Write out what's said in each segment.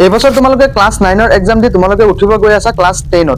এই বছৰ তোমালোকে ক্লাছ 9ৰ এক্সাম দি তোমালোকে উঠিব গৈ আছা ক্লাছ 10ত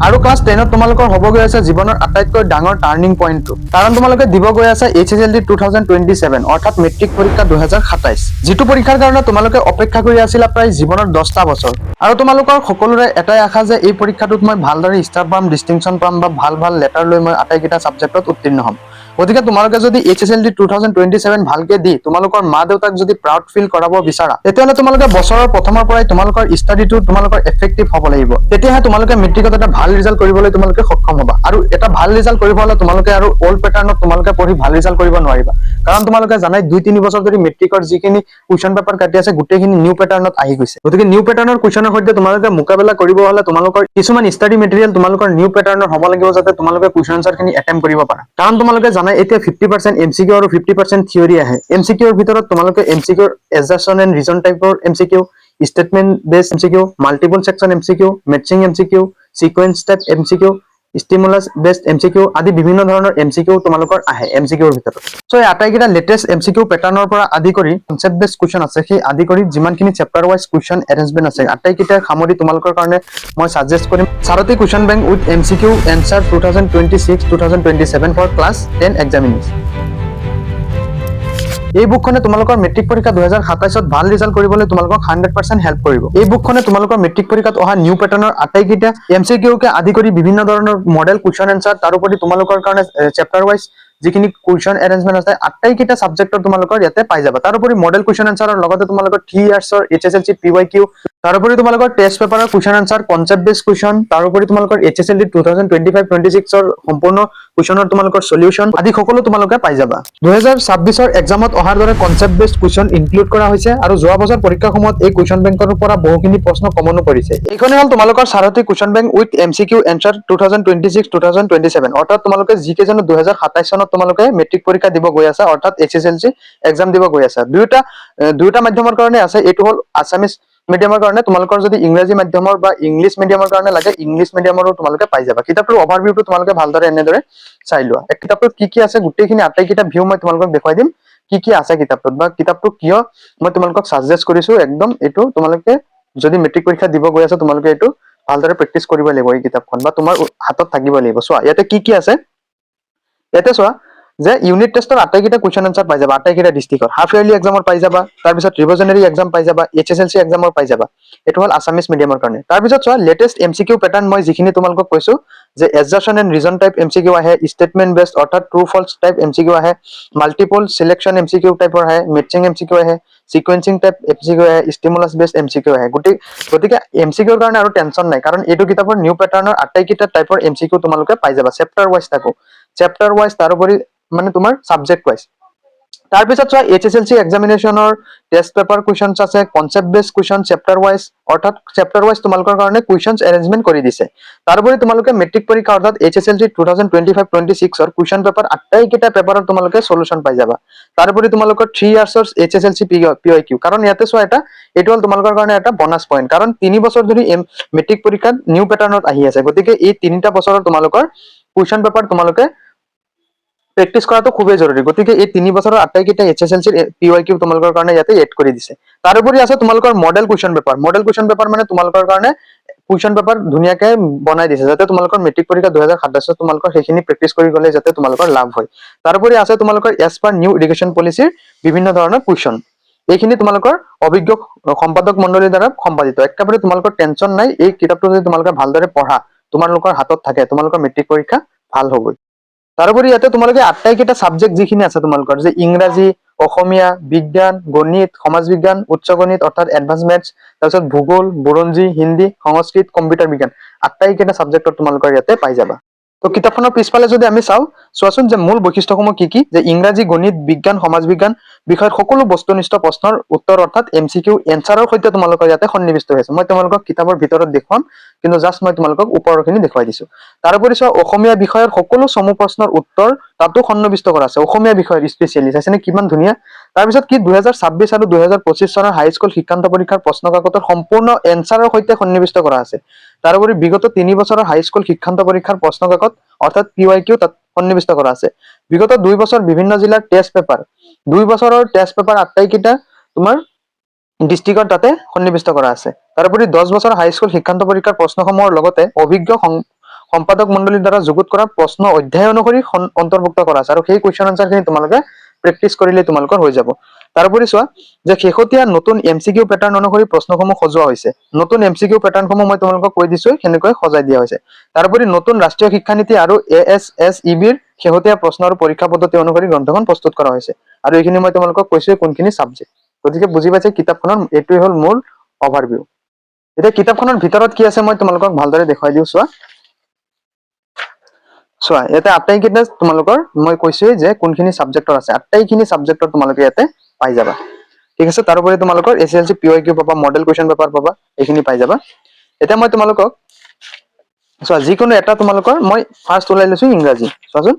আৰু ক্লাছ 10ত তোমালোকৰ হ'ব গৈ আছে জীৱনৰ আটাইতকৈ ডাঙৰ টাৰ্নিং পইণ্টটো কাৰণ তোমালোকে দিব গৈ আছা HSLD 2027 অৰ্থাৎ মেট্ৰিক পৰীক্ষা 2027 যিটো পৰীক্ষাৰ কাৰণে তোমালোকে অপেক্ষা কৰি আছিলা প্ৰায় জীৱনৰ 10টা বছৰ আৰু তোমালোকৰ সকলোৰে এটাই আশা যে এই পৰীক্ষাটোত মই ভালদৰে ষ্টাৰ পাম ডিষ্টিংশ্যন পাম বা ভাল লেটাৰ লৈ মই আটাইকেইটা ছাবজেক্টত উত্তীৰ্ণ হ'ম গতিকে তোমালোকে যদি HSLD 2027 ভালকে দি তোমালোকৰ মা দেউতাক যদি প্ৰাউড ফিল কৰাব বিচাৰা তেতিয়াহ'লে তোমালোকে বছৰৰ প্ৰথমৰ পৰাই তোমালোকৰ ষ্টাডিটো তোমালোকৰ এফেক্টিভ হ'ব লাগিব তেতিয়াহে তোমালোকে মেট্ৰিকত এটা ভাল ৰিজাল্ট কৰিবলৈ তোমালোকে সক্ষম হ'বা আৰু এটা ভাল ৰিজাল্ট কৰিব হ'লে তোমালোকে আৰু অল্ড পেটাৰ্ণত তোমালোকে পঢ়ি ভাল ৰিজাল্ট কৰিব নোৱাৰিবা কাৰণ তোমালোকে জানাই 2-3 বছৰ ধৰি মেট্ৰিকৰ যিখিনি কুৱেশ্যন পেপাৰ কাটি আছে গোটেইখিনি নিউ পেটাৰ্ণত আহি গৈছে গতিকে নিউ পেটাৰ্ণৰ কুৱেশ্যনৰ সৈতে তোমালোকে মোকাবিলা কৰিব হ'লে তোমালোকৰ কিছুমান ষ্টাডি মেটেৰিয়েল তোমালোকৰ নিউ পেটাৰ্ণৰ হ'ব লাগিব যাতে তোমালোকে কুৱেশ্যন আনসাৰখিনি এটেম্প কৰিব পাৰা কাৰণ তোমালোকে জানাই এতিয়া 50% MCQ আৰু 50% থিয়ৰি আহে MCQ ৰ ভিতৰত তোমালোকে MCQ এডজাকচন এণ্ড ৰিজন টাইপৰ MCQ statement based MCQ multiple section MCQ matching MCQ sequence type MCQ stimulus based MCQ আদি বিভিন্ন ধৰণৰ MCQ তোমালোকৰ আহে MCQ ৰ ভিতৰত সো এই আটাইকেইটা লেটেষ্ট MCQ পেটাৰ্ণৰ পৰা আদি কৰি কনসেপ্ট বেস্ড কুৱেশ্যন আছে সেই আদি কৰি যিমানখিনি চেপ্টাৰ ওয়াইজ কুৱেশ্যন এৰেঞ্জমেন্ট আছে আটাইকেইটা সামৰি তোমালোকৰ কাৰণে মই সাজেষ্ট কৰিম Sarathi question bank with MCQ answer 2026-2027 for class 10 examination এই বুকখনে তোমালোকৰ মেট্ৰিক পৰীক্ষা 2027ত ভাল ৰিজাল্ট কৰিবলৈ তোমালোকক 100% হেল্প কৰিব এই বুকখনে তোমালোকৰ মেট্ৰিক পৰীক্ষাত অহা নিউ পেটাৰ্ণৰ আটাইকেইটা MCQ কে আদি কৰি বিভিন্ন ধৰণৰ মডেল কুৱেশ্যন এনসাৰ তাৰোপৰি তোমালোকৰ কাৰণে চেপ্টাৰ ওয়াইজ যিখিনি কুৱেশ্যন এৰেঞ্জমেন্ট আছে আটাইকেইটা সাবজেক্টৰ তোমালোকৰ ইয়াতে পাই যাবা তাৰোপৰি মডেল কুৱেশ্যন এনসাৰৰ লগতে তোমালোকৰ 3 ইয়াৰ্ছৰ HSLC PYQ তাৰোপৰি তোমালোকৰ টেষ্ট পেপাৰৰ question answer concept based question তাৰোপৰি তোমালোকৰ HSLC 2025-26 ৰ সম্পূৰ্ণ কুৱেশ্যনৰ তোমালোকৰ সলিউশন আদি সকলো তোমালোকে পাই যাবা 2026 ৰ এক্সামত অহাৰ দৰে কনসেপ্ট বেস্ড কুৱেশ্যন ইনক্লুড কৰা হৈছে আৰু যোৱা বছৰ পৰীক্ষা সময়ত এই কুৱেশ্যন বেংকৰ পৰা বহুখিনি প্ৰশ্ন কমনো পৰিছে এইখনে হল তোমালোকৰ সাৰথী question bank with MCQ answer 2026-2027 অৰ্থাৎ তোমালোকে জিকেজনৰ 2027 চনত তোমালোকে মেট্ৰিক পৰীক্ষা দিব গৈ আছে অৰ্থাৎ HSLC এক্সাম দিব গৈ আছে দুটা মাধ্যমৰ কাৰণে আছে এটো হল আসামিজ মিডিয়ামৰ কাৰণে তোমালোকৰ যদি ইংৰাজী মাধ্যমৰ বা ইংলিশ মিডিয়ামৰ কাৰণে লাগে ইংলিশ মিডিয়ামৰো তোমালোকে পাই যাবা কিতাপৰ ওভাৰভিউটো তোমালোকে ভালদৰে এনেদৰে চাই লোৱা এক কিতাপত কি আছে গোটেইখিনি আটাইকেইটা ভিউ মই তোমালোকক দেখুৱাই দিম কি আছে কিতাপটোত বা কিতাপটো কিয় মই তোমালোকক সাজেষ্ট কৰিছো একদম এটো তোমালোকে যদি মেট্ৰিক পৰীক্ষা দিব গৈ আছে তোমালোকে এটো ভালদৰে প্ৰেক্টিস কৰিব লাগিব এই কিতাপখন বা তোমাৰ হাতত থাকিব লাগিব চোৱা ইয়াতে কি আছে ইয়াতে চোৱা যে ইউনিট টেষ্টৰ আটাইকেইটা কুৱেশ্যন আনসাৰ পাই যাবা আটাইকেইটা ডিস্ট্ৰিক্টৰ হাফ ইয়াৰলি এক্সামৰ পাই যাবা তাৰ পিছত ৰিভিজনাৰী এক্সাম পাই যাবা HSLC এক্সামৰ পাই যাবা এটো হল আসামিজ মিডিয়ামৰ কাৰণে তাৰ পিছত চোৱা লেটেষ্ট MCQ পেটাৰ্ন মই যিখিনি তোমালোকক কৈছো যে এডজাকচন এণ্ড ৰিজন টাইপ MCQ আহে স্টেটমেন্ট বেস্ড অৰ্থাৎ ট্ৰু ফলছ টাইপ MCQ আহে মাল্টিপল সিলেকশন MCQ টাইপৰ আহে মেচিং MCQ আহে সিকুৱেন্সিং টাইপ MCQ আহে স্টিমুলাস বেস্ড MCQ আহে গতিকে MCQ ৰ কাৰণে আৰু টেনচন নাই কাৰণ এইটো কিতাপৰ নিউ পেটাৰ্নৰ আটাইকেইটা টাইপৰ MCQ তোমালোকে পাই যাবা চেপ্টাৰ ওয়াইজ থাকো চেপ্টাৰ ওয়াইজ তাৰোপৰি মানে তোমাৰ সাবজেক্ট ওয়াইজ তাৰ পিছত চোৱা HSLC এক্সামিনেশনৰ টেষ্ট পেপাৰ কুৱেশ্যনছ আছে concept based question chapter wise অৰ্থাৎ চেপ্টাৰ ওয়াইজ তোমালোকৰ কাৰণে কুৱেশ্যনছ এৰেঞ্জমেন্ট কৰি দিছে তাৰোপৰি তোমালোকে মেট্ৰিক পৰীক্ষা অৰ্থাৎ HSLC 2025-26 ৰ কুৱেশ্যন পেপাৰ আটাইকেইটা পেপাৰৰ তোমালোকে সলিউশন পাই যাবা তাৰোপৰি তোমালোকৰ 3 ইয়াৰ্ছৰ HSLC PYQ কাৰণ ইয়াতে চোৱা এটো হল তোমালোকৰ কাৰণে এটা বোনাস পইণ্ট কাৰণ 3 বছৰ ধৰি মেট্ৰিক পৰীক্ষাত নিউ পেটাৰ্ণত আহি আছে গতিকে এই 3টা বছৰৰ তোমালোকৰ কুৱেশ্যন পেপাৰ তোমালোকে প্ৰেক্টিস কৰাটো খুবেই জৰুৰী গতিকে এই 3 বছৰৰ আটাইকেইটা HSLC PYQ তোমালোকৰ কাৰণে ইয়াতে এড কৰি দিছে তাৰোপৰি আছে তোমালোকৰ মডেল কুৱেশ্যন পেপাৰ মানে তোমালোকৰ কাৰণে কুৱেশ্যন পেপাৰ ধুনিয়াকৈ বনাই দিছে যাতে তোমালোকৰ মেট্ৰিক পৰীক্ষা 2027 তোমালোকৰ সেইখিনি প্ৰেক্টিস কৰি গলে যাতে তোমালোকৰ লাভ হয় তাৰোপৰি আছে তোমালোকৰ এজ পাৰ নিউ এডুকেশ্যন পলিচিৰ বিভিন্ন ধৰণৰ কুৱেশ্যন এইখিনি তোমালোকৰ অভিজ্ঞ সম্পাদক মণ্ডলীৰ দ্বাৰা সম্পাদিত একেবাৰে তোমালোকৰ টেনচন নাই এই কিতাপটো যদি তোমালোকে ভালদৰে পঢ়া তোমালোকৰ হাতত থাকে তোমালোকৰ মেট্ৰিক পৰীক্ষা ভাল হ'ব তাৰোপৰি ইয়াতে তোমালোকে আটাইকেইটা সাবজেক্ট যিখিনি আছে তোমালোকৰ যে ইংৰাজী অসমীয়া বিজ্ঞান গণিত সমাজ বিজ্ঞান উচ্চ গণিত অৰ্থাৎ এডভান্স মেথছ তাৰপিছত ভূগোল বুৰঞ্জী হিন্দী সংস্কৃত কম্পিউটাৰ বিজ্ঞান আটাইকেইটা সাবজেক্টৰ তোমালোকৰ ইয়াতে পাই যাবা তো কিতাপখনৰ পিছফালে যদি আমি চাও চোৱাচোন যে মূল বৈশিষ্ট্যসমূহ কি যে ইংৰাজী গণিত বিজ্ঞান সমাজ বিজ্ঞান বিষয়ৰ সকলো বস্তুনিষ্ঠ প্ৰশ্নৰ উত্তৰ অৰ্থাৎ MCQ এনসাৰৰ সৈতে তোমালোকৰ ইয়াতে সন্নিবিষ্ট হৈছে মই তোমালোকক কিতাপৰ ভিতৰত দেখুৱাম কিন্তু জাস্ট মই তোমালোকক ওপৰখিনি দেখুৱাই দিছো তাৰোপৰি চোৱা অসমীয়া বিষয়ৰ সকলো সমূহ প্ৰশ্নৰ উত্তৰ তাতো সন্নিবিষ্ট কৰা আছে অসমীয়া বিষয়ৰ স্পেশালি আছে কিমান ধুনিয়া তাৰ পিছত কি 2026 আৰু 2025 চনৰ হাই স্কুল শিক্ষান্ত পৰীক্ষাৰ প্ৰশ্ন কাকতৰ সম্পূৰ্ণ এনসাৰৰ সৈতে সন্নিবিষ্ট কৰা আছে তাৰোপৰি বিগত 3 বছৰৰ হাই স্কুল শিক্ষান্ত পৰীক্ষাৰ প্ৰশ্ন কাকত অৰ্থাৎ PYQ তাত সন্নিবিষ্ট কৰা আছে বিগত 2 বছৰ বিভিন্ন জিলাৰ টেষ্ট পেপাৰ 2 বছৰৰ টেষ্ট পেপাৰ আটাইকেইটা তোমাৰ ডিষ্ট্ৰিক্টৰ তাতে সন্নিৱিষ্ট কৰা আছে। তাৰোপৰি 10 বছৰ হাইস্কুল শিক্ষান্ত পৰীক্ষাৰ প্ৰশ্নসমূহৰ লগতে অভিজ্ঞ সম্পাদক মণ্ডলীৰ দ্বাৰা যুগুত কৰা প্ৰশ্ন অধ্যায় অনুসৰি অন্তৰ্ভুক্ত কৰা আছে আৰু সেই কুৱেশ্যন আনসাৰখিনি তোমালোকে প্ৰেক্টিচ কৰিলে তোমালোকৰ হৈ যাব। তাৰোপৰি চোৱা যে শেহতীয়া নতুন এমচিকিউ পেটাৰ্ণ অনুসৰি প্ৰশ্নসমূহ সজোৱা হৈছে। নতুন এমচিকিউ পেটাৰ্ণসমূহ মই তোমালোকক কৈ দিছো সেনেকৈ সজাই দিয়া হৈছে। তাৰোপৰি নতুন ৰাষ্ট্ৰীয় শিক্ষানীতি আৰু ASSEBৰ শেহতীয়া প্ৰশ্ন আৰু পৰীক্ষা পদ্ধতি অনুসৰি গ্ৰন্থখন প্ৰস্তুত কৰা হৈছে। আৰু এইখিনি মই তোমালোকক কৈছো কোনখিনি সাবজেক্ট। গতিকে বুজি পাইছে কিতাপখনৰ এইটোই হ'ল মূল অভাৰভিউ। এতিয়া কিতাপখনৰ ভিতৰত কি আছে মই তোমালোকক ভালদৰে দেখুৱাই দিওঁ। চোৱা ইয়াতে আটাইকেইটা তোমালোকৰ মই কৈছোৱেই যে কোনখিনি সাবজেক্টৰ আছে, আটাইখিনি সাবজেক্টৰ তোমালোকে ইয়াতে পাই যাবা। ঠিক আছে, তাৰোপৰি তোমালোকৰ SLC PYQ পাবা, মডেল কুৱেশ্যন পেপাৰ পাবা, এইখিনি পাই যাবা। এতিয়া মই তোমালোকক চোৱা যিকোনো এটা তোমালোকৰ মই ফাৰ্ষ্ট ওলাই লৈছো ইংৰাজী। চোৱাচোন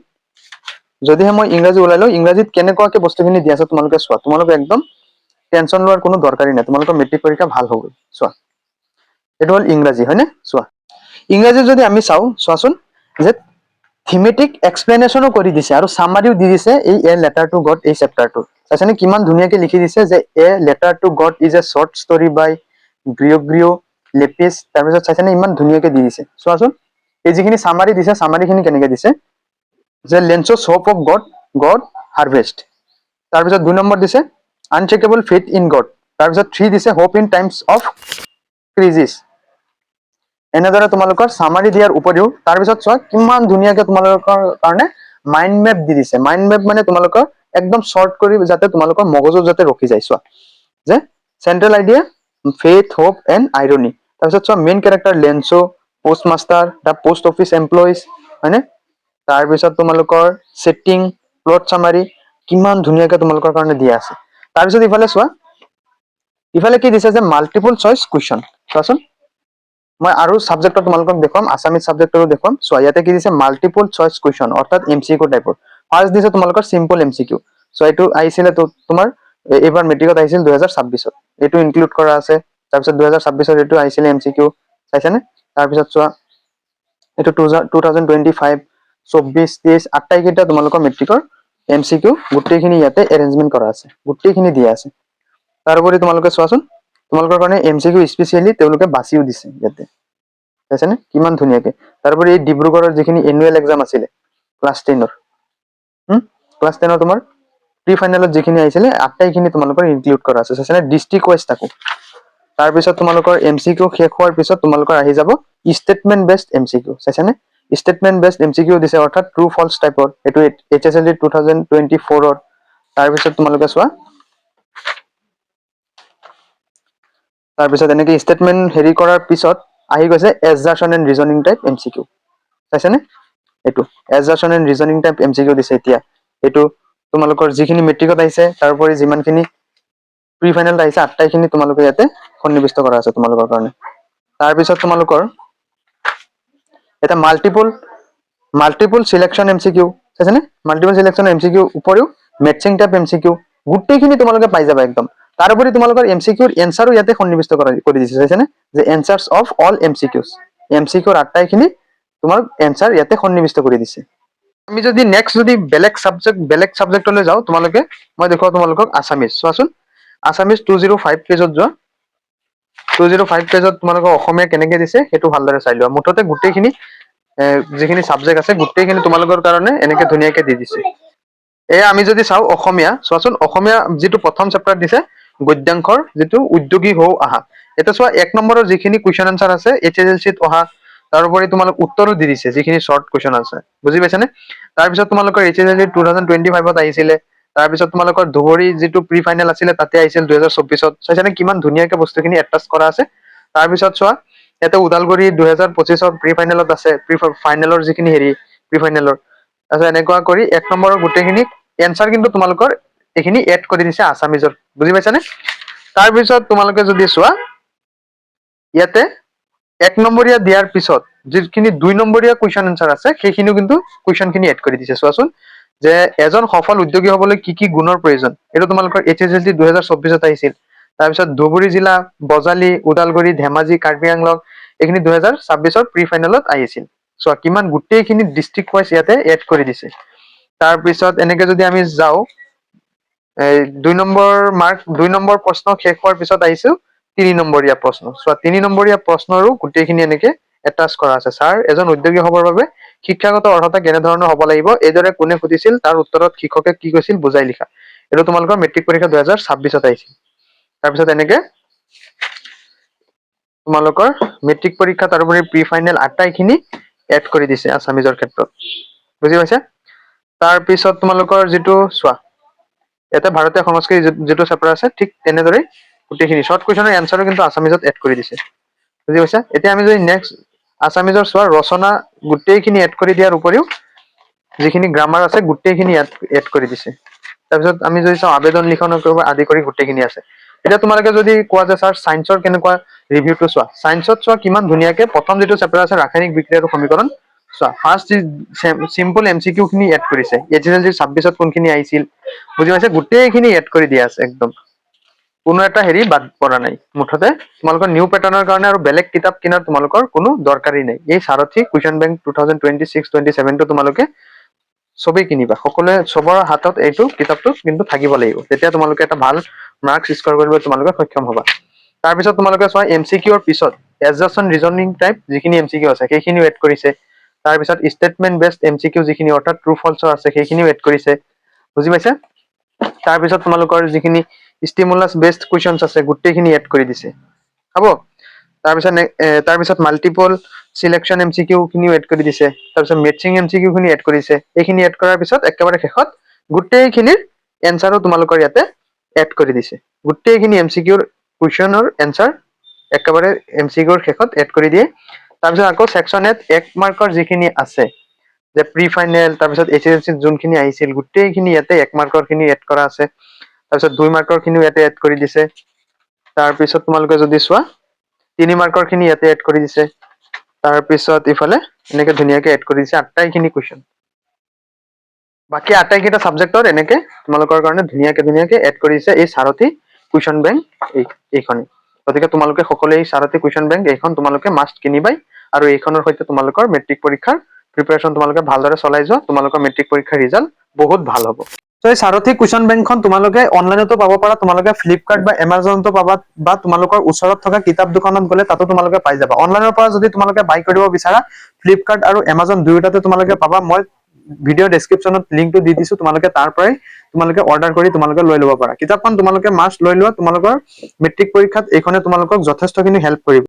যদিহে মই ইংৰাজী ওলাই লওঁ, ইংৰাজীত কেনেকুৱাকে বস্তুখিনি দিয়া আছে তোমালোকে চোৱা। তোমালোকে একদম টেনশ্যন লোৱাৰ কোনো দৰকাৰী নাই, তোমালোকৰ মেট্ৰিক পৰীক্ষা ভাল হ'ব। চোৱা এইটো হ'ল ইংৰাজী, হয়নে? চোৱা ইংৰাজীত যদি আমি চাওঁ, চোৱাচোন যে থিমেটিক এক্সপ্লেনেশ্যনো কৰি দিছে আৰু সামাৰিও দি দিছে এই এ লেটাৰ টু গড এই চেপ্টাৰটো। চাইছানে কিমান ধুনীয়াকে লিখি দিছে যে a letter to God is a short story by Gregorio Lopez. তাৰপিছত চাইছানে ইমান ধুনীয়াকে দি দিছে। চোৱাচোন এই যিখিনি সামাৰি দিছে, সামাৰিখিনি কেনেকে দিছে যে লেঞ্চছ হোপ অফ গড হাৰ্ভেষ্ট। তাৰপিছত 2 নম্বৰ দিছে আনচেকেবল ফেথ ইন গড। তাৰপিছত 3 দিছে হোপ ইন টাইমছ অফ ক্ৰিজিছ। এনেদৰে তোমালোকৰ সামাৰি দিয়াৰ উপৰিও তাৰপিছত চোৱা কিমান ধুনীয়াকে তোমালোকৰ কাৰণে মাইণ্ড মেপ দি দিছে। মাইণ্ড মেপ মানে তোমালোকৰ একদম শৰ্ট কৰি যাতে তোমালোকৰ মগজুত যাতে ৰখি যায়। চোৱা যে central idea faith hope and irony. তাৰপিছত চোৱা main character Lencho, post master, the post office employees, হয়নে? তাৰপিছত তোমালোকৰ ছেটিং, প্লট চামাৰি, কিমান ধুনীয়াকে তোমালোকৰ কাৰণে দিয়া আছে। তাৰপিছত ইফালে চোৱা, ইফালে কি দিছে যে মাল্টিপল চইচ কুৱেশ্যন। চোৱাচোন মই আৰু সাবজেক্টত তোমালোকক দেখুৱাম, আছামিজ সাবজেক্টৰো দেখুৱাম। চোৱা ইয়াতে কি দিছে মাল্টিপল চইচ কুৱেশ্যন অৰ্থাৎ MCQ টাইপৰ। ফাৰ্ষ্ট দিছে তোমালোকৰ চিম্পল MCQ। চোৱা এইটো আহিছিলে তোমাৰ এইবাৰ মেট্ৰিকত আহিছিল 2026-ত, এইটো ইনক্লুড কৰা আছে। তাৰপিছত 2026-ত এইটো আহিছিলে MCQ, চাইছানে? তাৰপিছত চোৱা এইটো 2025, 24, 23 আটাইকেইটা তোমালোকৰ মেট্ৰিকৰ MCQ গোটেইখিনি ইয়াতে এৰেঞ্জমেণ্ট কৰা আছে, গোটেইখিনি দিয়া আছে। তাৰোপৰি তোমালোকে চোৱাচোন তোমালোকৰ কাৰণে MCQ স্পেচিয়েলি তেওঁলোকে বাছিও দিছে ইয়াতে, চাইছানে কিমান ধুনীয়াকে। তাৰোপৰি এই ডিব্ৰুগড়ৰ যিখিনি এনুৱেল এক্সাম আছিলে ক্লাছ 10-ৰ, ক্লাছ 10-ৰ তোমাৰ প্ৰি ফাইনেলত যিখিনি আহিছিলে আটাইখিনি তোমালোকৰ ইনক্লুড কৰা আছে, চাইছানে? ডিষ্ট্ৰিক্ট ৱাইজ তাকো। তাৰপিছত তোমালোকৰ MCQ শেষ হোৱাৰ পিছত তোমালোকৰ আহি যাব ষ্টেটমেন্ট বেছড MCQ, চাইছানে? ষ্টেটমেন্ট বেছড MCQ দিছে অৰ্থাৎ ট্ৰু ফলছ টাইপৰ। এইটো HSLC 2024-ৰ। তাৰপিছত তোমালোকে চোৱা তাৰপিছত এনেকে ষ্টেটমেন্ট হেৰি কৰাৰ পিছত আহি গৈছে এজাৰচন এণ্ড ৰিজনিং টাইপ MCQ, চাইছানে? এইটো এজাৰচন এণ্ড ৰিজনিং টাইপ MCQ দিছে। এতিয়া এইটো তোমালোকৰ যিখিনি মেট্ৰিকত আহিছে তাৰোপৰি যিমানখিনি প্ৰি ফাইনেলত আহিছে আটাইখিনি তোমালোকে ইয়াতে সন্নিৱিষ্ট কৰা আছে তোমালোকৰ কাৰণে। তাৰপিছত তোমালোকৰ এটা মাল্টিপল সিলেকশ্যন MCQ, চাইছানে? মাল্টিপল সিলেকশ্যন MCQ উপৰিও মেটচিং টাইপ MCQ গোটেইখিনি তোমালোকে পাই যাবা একদম। তাৰোপৰি তোমালোকৰ MCQৰ এনসাৰো ইয়াতে সন্নিৱিষ্ট কৰি দিছে, চাইছানে? যে এনসাৰ্স অফ অল MCQs, MCQৰ আটাইখিনি তোমাৰ এনসাৰ ইয়াতে সন্নিৱিষ্ট কৰি দিছে। আমি যদি নেক্সট যদি বেলেগ সাবজেক্টলৈ যাওঁ, তোমালোকে মই দেখুৱাও তোমালোকক আছামিজ। চোৱাচোন আছামিজ 205 পেজত যোৱা। 205 পেজত তোমালোকৰ অসমীয়া কেনেকে দিছে সেইটো ভালদৰে চাই লোৱা। মুঠতে গোটেইখিনি যিখিনি সাবজেক্ট আছে গোটেইখিনি তোমালোকৰ কাৰণে এনেকে ধুনীয়াকে দি দিছে। এয়া আমি যদি চাওঁ অসমীয়া, চোৱাচোন অসমীয়া যিটো প্ৰথম চেপ্টাৰ দিছে গদ্যাংশৰ যিটো উদ্যোগী হও আহা। এতিয়া চোৱা 1 নম্বৰৰ যিখিনি কুৱেশ্যন আনসাৰ আছে HSLC-ত অহা, তাৰোপৰি তোমালোক উত্তৰো দি দিছে যিখিনি শৰ্ট কুৱেশ্যন আছে, বুজি পাইছানে? তাৰপিছত তোমালোকৰ HSLC 2025-ত আহিছিলে। তাৰপিছত তোমালোকৰ ধুবুৰী যিটো প্ৰি ফাইনেল আছিলে তাতে আহিছিল 2024-ত, চাইছানে কিমান ধুনীয়াকে বস্তুখিনি এটাচ কৰা আছে। তাৰপিছত চোৱা ইয়াতে ওদালগুৰি 2025-ৰ প্ৰি ফাইনেলত আছে, ফাইনেলৰ যিখিনি হেৰি প্ৰি ফাইনেলৰ। তাৰপিছত এনেকুৱা কৰি 1 নম্বৰৰ গোটেইখিনি এনসাৰ কিন্তু তোমালোকৰ এইখিনি এড কৰি দিছে আছামিজত, বুজি পাইছানে? তাৰপিছত তোমালোকে যদি চোৱা ইয়াতে 1 নম্বৰীয়া দিয়াৰ পিছত যিখিনি 2 নম্বৰীয়া কুৱেশ্যন আনসাৰ আছে সেইখিনিও কিন্তু কুৱেশ্যনখিনি এড কৰি দিছে। চোৱাচোন যে এজন সফল উদ্যোগী হবলৈ কি কি গুণৰ প্ৰয়োজন, এইটো তোমালোকৰ HSLC 2024-ত আহিছিল। তাৰপিছত ধুবুৰী জিলা, বজালী, ওদালগুৰি, ধেমাজি, কাৰ্বি আংলং এইখিনি 2026-ৰ প্ৰি ফাইনেলত আহিছিল। চোৱা কিমান গোটেইখিনি ডিষ্ট্ৰিক্ট ৱাইজ ইয়াতে এড কৰি দিছে। তাৰপিছত এনেকে যদি আমি যাওঁ 2 নম্বৰ মাৰ্ক 2 নম্বৰ প্ৰশ্ন শেষ হোৱাৰ পিছত আহিছো 3 নম্বৰীয়া প্ৰশ্ন চোৱা 3 নম্বৰীয়া প্ৰশ্নৰো গোটেইখিনি এনেকে এটাচ কৰা আছে স্যাৰ এজন উদ্যোগী হবৰ বাবে শিক্ষাগত অৰ্হতা কেনে ধৰণৰ হ'ব লাগিব এইদৰে কোনে সুধিছিল তাৰ উত্তৰত শিক্ষকে কি কৈছিল বুজাই লিখা এটো তোমালোকৰ মেট্ৰিক পৰীক্ষা 2026 ত আহিছিল তাৰ পিছত এনেকে তোমালোকৰ মেট্ৰিক পৰীক্ষা তাৰোপৰি প্ৰি ফাইনেল আটাইখিনি এড কৰি দিছে আসামিজৰ ক্ষেত্ৰত বুজি পাইছা তাৰ পিছত তোমালোকৰ যেটো চোৱা এটা ভাৰতীয় সংস্কৃতি যেটো চেপ্টাৰ আছে ঠিক তেনেদৰে গোটেইখিনি শৰ্ট কোৱেশ্চনৰ এনসাৰও কিন্তু আসামিজত এড কৰি দিছে বুজি পাইছা এতিয়া আমি যদি নেক্সট আসামিজৰ চোৱা ৰচনা গোটেইখিনি এড কৰি দিয়াৰ উপৰিও যিখিনি গ্ৰামাৰ আছে গোটেইখিনি এড কৰি দিছে তাৰপিছত আমি যদি চাওঁ আবেদন লিখনৰ আদি কৰি গোটেইখিনি আছে এতিয়া তোমালোকে যদি কোৱা যে স্যাৰ সায়েন্সৰ কেনেকুৱা ৰিভিউটো চোৱা সায়েন্সত চোৱা কিমান ধুনীয়াকে প্ৰথম যেটো চেপ্টাৰ আছে ৰাসায়নিক বিক্ৰিয়া আৰু সমীকৰণ চোৱা ফাৰ্স্ট সিম্পল এমসিকিউ খিনি এড কৰিছে এছএছএলসি 26ত কোনখিনি আহিছিল বুজি পাইছে গোটেইখিনি এড কৰি দিয়া আছে একদম কোনো এটা হেৰি বাদ পৰা নাই মুঠতে তোমালোকৰ নিউ প্যাটাৰ্নৰ কাৰণে আৰু বেলেগ কিতাপ কিনাৰ তোমালোকৰ কোনো দৰকাৰী নাই এই সাৰথি কুৱেশ্চন বেংক 2026-27 টো তোমালোকে সবেই কিনিবা সকলোৱে সবৰ হাতত এইটো কিতাপটো কিন্তু থাকিব লাগিব তেতিয়া তোমালোকে এটা ভাল মাৰ্কস স্কোৰ কৰিব তোমালোকে সক্ষম হ'বা তাৰ পিছত তোমালোকে চোৱা এমসিকিউৰ পিছত এডজাস্টন ৰিজনিং টাইপ যিখিনি এমসিকিউ আছে সেইখিনিও এড কৰিছে তাৰ পিছত স্টেটমেন্ট বেসড এমসিকিউ যিখিনি অৰ্থাৎ ট্ৰু ফলছ আছে সেইখিনিও এড কৰিছে বুজি পাইছা তাৰ পিছত তোমালোকৰ যিখিনি স্টিমুলাস বেসড কোৱেশ্চনছ আছে গোটেইখিনি এড কৰি দিছে হ'ব তাৰ পিছত মাল্টিপল সিলেকশন এমসিকিউ খিনিও এড কৰি দিছে তাৰ পিছত মেটচিং এমসিকিউ খিনি এড কৰিছে এইখিনি এড কৰাৰ পিছত একেবাৰে শেষত গোটেইখিনিৰ এনসাৰও তোমালোকৰ ইয়াতে এড কৰি দিছে গোটেইখিনি এমসিকিউৰ কুৱেশ্চনৰ এনসাৰ একেবাৰে এমসিকিউৰ শেষত এড কৰি দিয়ে তাৰ পিছত আকৌ সেকশন এত 1 মাৰ্কৰ যিখিনি আছে যে প্ৰি ফাইনেল তাৰ পিছত এছএছএলসি যোনখিনি আহিছিল গোটেইখিনি ইয়াতে 1 মাৰ্কৰ খিনি এড কৰা আছে তাৰ পিছত 2 মাৰ্কৰ খিনিও ইয়াতে এড কৰি দিছে তাৰ পিছত তোমালোকে যদি চোৱা 3 মাৰ্কৰ খিনি ইয়াতে এড কৰি দিছে তাৰ পিছত ইফালে এনেকে ধুনীয়াকে এড কৰি দিছে আটাইখিনি কুৱেশ্চন বাকি আটাইকেইটা সাবজেক্টৰ এনেকে তোমালোকৰ কাৰণে ধুনীয়াকে এড কৰি দিছে এই সাৰথি কুৱেশ্চন বেংক এইখনি গতিকে তোমালোকে সকলোৱে এই সাৰথি কুৱেশ্চন বেংক এইখন তোমালোকে মাষ্ট কিনিবাই আৰু এইখনৰ সৈতে তোমালোকৰ মেট্ৰিক পৰীক্ষাৰ প্ৰিপাৰেচন তোমালোকে ভালদৰে চলাই যোৱা তোমালোকৰ মেট্ৰিক পৰীক্ষাৰ ৰিজাল্ট বহুত ভাল হ'ব তো এই সাৰথি কুৱেশ্চন বেংকখন তোমালোকে অনলাইনতো পাব পাৰা তোমালোকে ফ্লিপকাৰ্ট বা এমাজনতো পাবা বা তোমালোকৰ ওচৰত থকা কিতাপ দোকানত গলে তাতো তোমালোকে পাই যাবা অনলাইনৰ পৰা যদি তোমালোকে বাই কৰিব বিচাৰা ফ্লিপকাৰ্ট আৰু এমাজন দুয়োটাতে তোমালোকে পাবা মই ভিডিও ডেসক্ৰিপচনত লিংকটো দি দিছো তোমালোকে তাৰ পৰাই তোমালোকে অৰ্ডাৰ কৰি তোমালোকে লৈ ল'ব পাৰা কিতাপখন তোমালোকে মাষ্ট লৈ লোৱা তোমালোকৰ মেট্ৰিক পৰীক্ষাত এইখনে তোমালোকক যথেষ্টখিনি হেল্প কৰিব